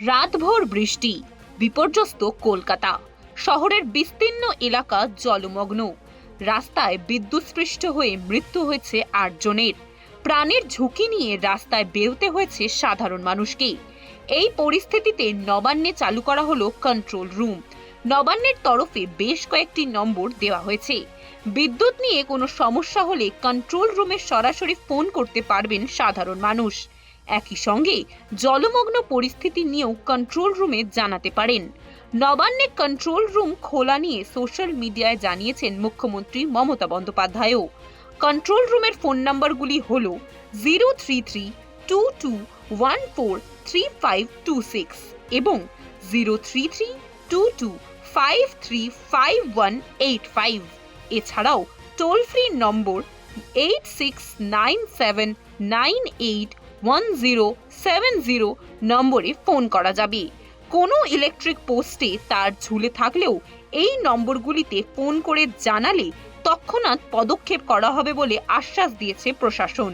রাতভর বৃষ্টি, বিপর্যস্ত কলকাতা। শহরের বিস্তীর্ণ এলাকা জলমগ্ন। রাস্তায় বিদ্যুৎস্পৃষ্ট হয়ে মৃত্যু হয়েছে ৮ জনের। প্রাণের ঝুঁকি নিয়ে রাস্তায় বেরোতে হয়েছে সাধারণ মানুষকে। এই পরিস্থিতিতে নবান্নে চালু করা হলো কন্ট্রোল রুম। নবান্নের তরফে বেশ কয়েকটি নম্বর দেওয়া হয়েছে। বিদ্যুৎ নিয়ে কোনো সমস্যা হলে কন্ট্রোল রুমে সরাসরি ফোন করতে পারবেন সাধারণ মানুষ। একই সঙ্গে জলমগ্ন পরিস্থিতি নিয়েও কন্ট্রোল রুমে জানাতে পারেন। নবান্নে কন্ট্রোল রুম খোলা নিয়ে সোশ্যাল মিডিয়ায় জানিয়েছেন মুখ্যমন্ত্রী মমতা বন্দ্যোপাধ্যায়ও। কন্ট্রোল রুমের ফোন নাম্বারগুলি হল 03322143526 এবং 03322535185। এছাড়াও টোল ফ্রি নম্বর 8697981070 নম্বরে ফোন করা যাবে। কোনো ইলেকট্রিক পোস্টে তার ঝুলে থাকলেও এই নম্বরগুলিতে ফোন করে জানালে তৎক্ষণাৎ পদক্ষেপ করা হবে বলে আশ্বাস দিয়েছে প্রশাসন।